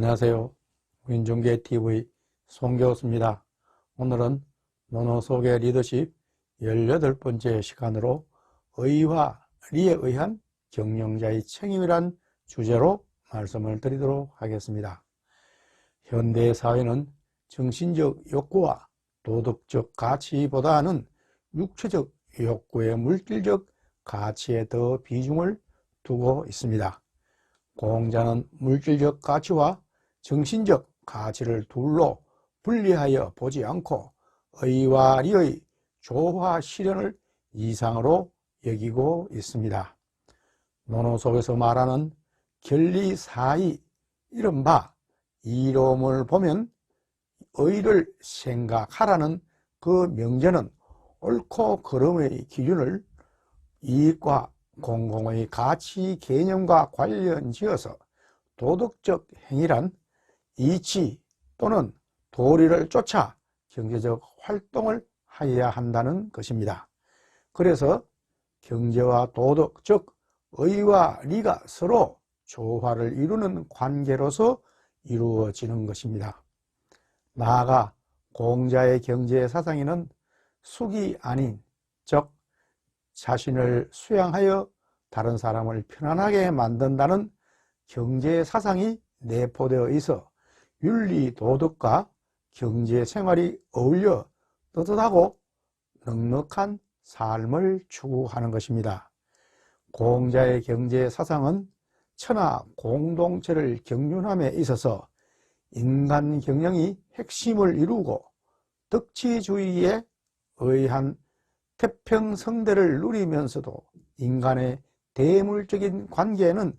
안녕하세요. 민중계TV 송교수입니다. 오늘은 논어 속의 리더십 18번째 시간으로 의와 리에 의한 경영자의 책임이란 주제로 말씀을 드리도록 하겠습니다. 현대 사회는 정신적 욕구와 도덕적 가치보다는 육체적 욕구의 물질적 가치에 더 비중을 두고 있습니다. 공자는 물질적 가치와 정신적 가치를 둘로 분리하여 보지 않고 의와 리의 조화 실현을 이상으로 여기고 있습니다. 논어 속에서 말하는 결리사의, 이른바 이로움을 보면 의를 생각하라는 그 명제는 옳고 그름의 기준을 이익과 공공의 가치 개념과 관련지어서 도덕적 행위란 이치 또는 도리를 쫓아 경제적 활동을 하여야 한다는 것입니다. 그래서 경제와 도덕, 즉 의와 리가 서로 조화를 이루는 관계로서 이루어지는 것입니다. 나아가 공자의 경제 사상에는 숙이 아닌, 즉 자신을 수양하여 다른 사람을 편안하게 만든다는 경제 사상이 내포되어 있어 윤리 도덕과 경제 생활이 어울려 떳떳하고 넉넉한 삶을 추구하는 것입니다. 공자의 경제 사상은 천하 공동체를 경륜함에 있어서 인간 경영이 핵심을 이루고 덕치주의에 의한 태평성대를 누리면서도 인간의 대물적인 관계에는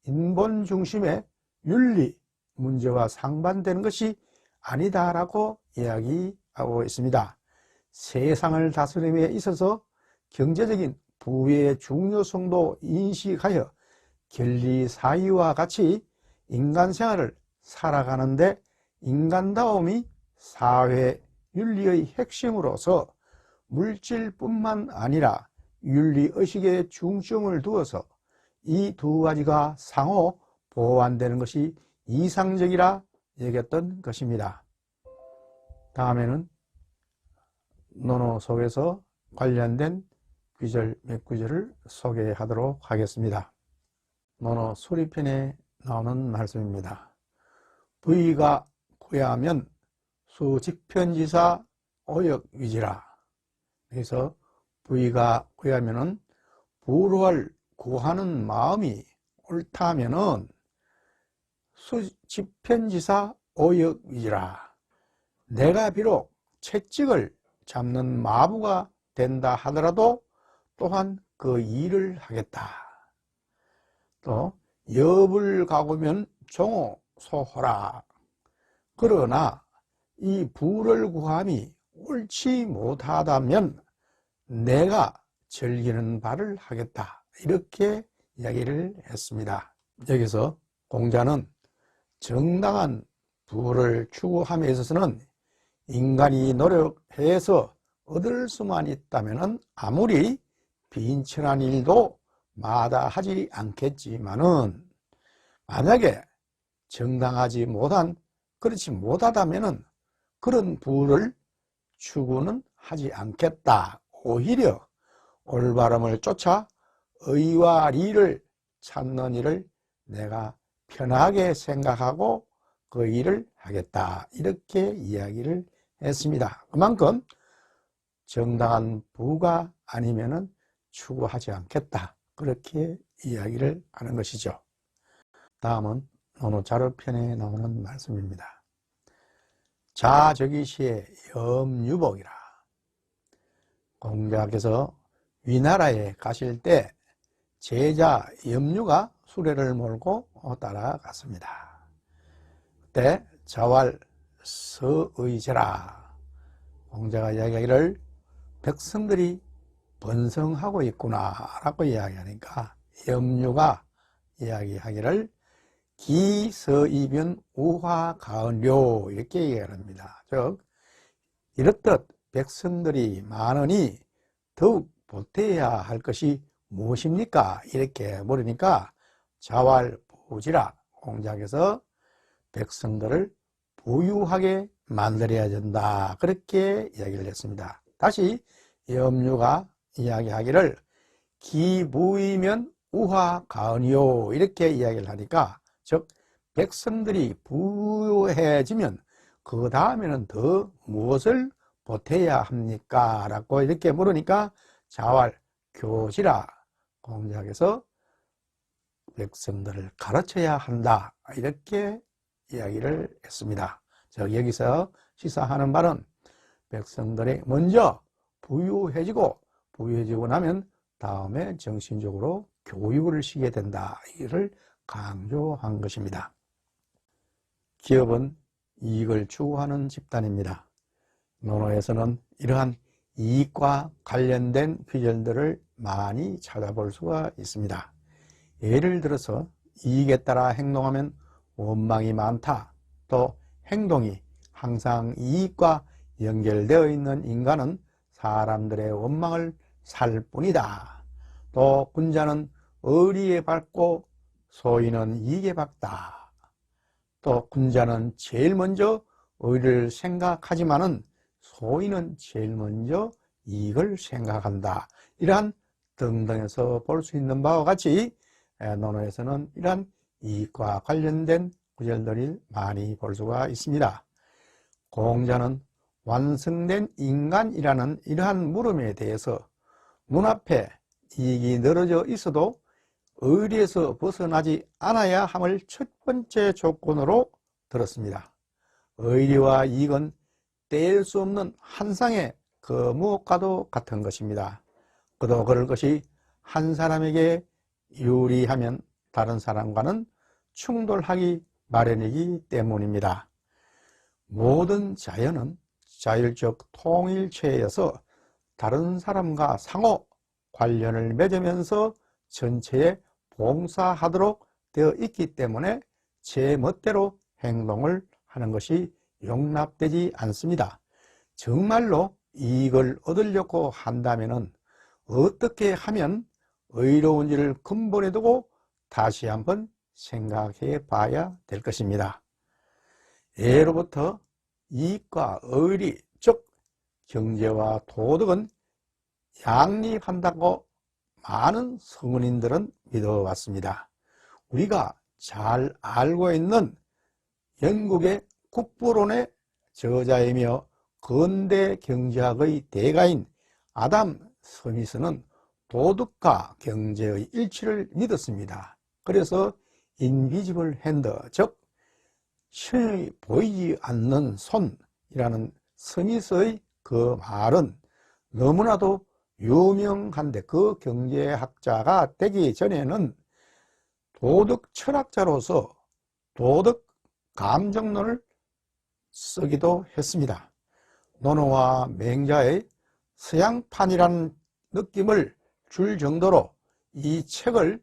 인본 중심의 윤리 문제와 상반되는 것이 아니다라고 이야기하고 있습니다. 세상을 다스림에 있어서 경제적인 부의 중요성도 인식하여 결리사의와 같이 인간 생활을 살아가는데 인간다움이 사회 윤리의 핵심으로서 물질뿐만 아니라 윤리의식에 중점을 두어서 이 두 가지가 상호 보완되는 것이 이상적이라 여겼던 것입니다. 다음에는 논어 속에서 관련된 구절 몇 구절을 소개하도록 하겠습니다. 논어 수리편에 나오는 말씀입니다. 부의가 구야하면 수직편지사 오역위지라. 그래서 부의가 구하면은 부를 구하는 마음이 옳다면은 수직편지사 오역위지라. 내가 비록 채찍을 잡는 마부가 된다 하더라도 또한 그 일을 하겠다. 또 엽을 가구면 종호 소호라. 그러나 이 부를 구함이 옳지 못하다면 내가 즐기는 바를 하겠다, 이렇게 이야기를 했습니다. 여기서 공자는 정당한 부를 추구함에 있어서는 인간이 노력해서 얻을 수만 있다면 아무리 빈천한 일도 마다하지 않겠지만은, 만약에 정당하지 못한, 그렇지 못하다면 그런 부를 추구는 하지 않겠다. 오히려 올바름을 쫓아 의와 리를 찾는 일을 내가 편하게 생각하고 그 일을 하겠다, 이렇게 이야기를 했습니다. 그만큼 정당한 부가 아니면은 추구하지 않겠다, 그렇게 이야기를 하는 것이죠. 다음은 논어 자료편에 나오는 말씀입니다. 자적이시의 염유복이라. 공자께서 위나라에 가실 때 제자 염유가 수레를 몰고 따라갔습니다. 그때 자왈 서의제라. 공자가 이야기하기를 백성들이 번성하고 있구나 라고 이야기하니까 염유가 이야기하기를 기서이변 우화가은료, 이렇게 얘기합니다. 즉 이렇듯 백성들이 많으니 더욱 보태야 할 것이 무엇입니까? 이렇게 물으니까 자왈부지라. 공자께서 백성들을 부유하게 만들어야 된다. 그렇게 이야기를 했습니다. 다시 염류가 이야기하기를 기부이면 우화가언이요 이렇게 이야기를 하니까, 즉 백성들이 부유해지면 그 다음에는 더 무엇을 보태야 합니까? 라고 이렇게 물으니까 자활 교지라, 공자께서 백성들을 가르쳐야 한다 이렇게 이야기를 했습니다. 즉 여기서 시사하는 말은 백성들이 먼저 부유해지고 나면 다음에 정신적으로 교육을 시켜야 된다, 이를 강조한 것입니다. 기업은 이익을 추구하는 집단입니다. 논어에서는 이러한 이익과 관련된 표현들을 많이 찾아볼 수가 있습니다. 예를 들어서 이익에 따라 행동하면 원망이 많다, 또 행동이 항상 이익과 연결되어 있는 인간은 사람들의 원망을 살 뿐이다, 또 군자는 의리에 밝고 소인은 이익에 밝다, 또 군자는 제일 먼저 의리를 생각하지만은 소인은 제일 먼저 이익을 생각한다, 이러한 등등에서 볼 수 있는 바와 같이 논어에서는 이러한 이익과 관련된 구절들이 많이 볼 수가 있습니다. 공자는 완성된 인간이라는 이러한 물음에 대해서 눈앞에 이익이 늘어져 있어도 의리에서 벗어나지 않아야 함을 첫 번째 조건으로 들었습니다. 의리와 이익은 뗄 수 없는 한 쌍의 그 무엇과도 같은 것입니다. 그도 그럴 것이 한 사람에게 유리하면 다른 사람과는 충돌하기 마련이기 때문입니다. 모든 자연은 자율적 통일체여서 다른 사람과 상호 관련을 맺으면서 전체에 봉사하도록 되어 있기 때문에 제 멋대로 행동을 하는 것이 용납되지 않습니다. 정말로 이익을 얻으려고 한다면 어떻게 하면 의로운지를 근본에 두고 다시 한번 생각해 봐야 될 것입니다. 예로부터 이익과 의리, 즉 경제와 도덕은 양립한다고 많은 성은인들은 믿어왔습니다. 우리가 잘 알고 있는 영국의 국부론의 저자이며 근대 경제학의 대가인 아담 스미스는 도덕과 경제의 일치를 믿었습니다. 그래서 인비지블 핸드, 즉 신이 보이지 않는 손이라는 스미스의 그 말은 너무나도 유명한데, 그 경제학자가 되기 전에는 도덕 철학자로서 도덕 감정론을 쓰기도 했습니다. 논어와 맹자의 서양판이라는 느낌을 줄 정도로 이 책을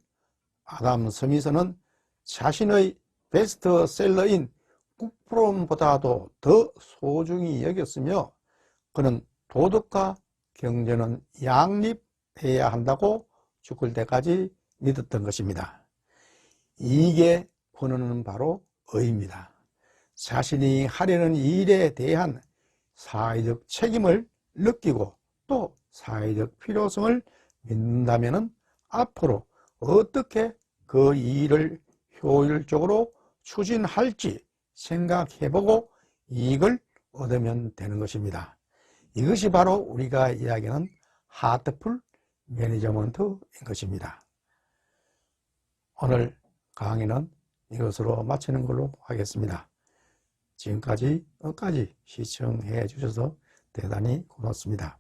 아담 스미스는 자신의 베스트셀러인 국부론보다도 더 소중히 여겼으며, 그는 도덕과 경제는 양립해야 한다고 죽을 때까지 믿었던 것입니다. 이익의 근원은 바로 의입니다. 자신이 하려는 일에 대한 사회적 책임을 느끼고 또 사회적 필요성을 믿는다면 앞으로 어떻게 그 일을 효율적으로 추진할지 생각해보고 이익을 얻으면 되는 것입니다. 이것이 바로 우리가 이야기하는 하트풀 매니저먼트인 것입니다. 오늘 강의는 이것으로 마치는 걸로 하겠습니다. 지금까지 끝까지 시청해 주셔서 대단히 고맙습니다.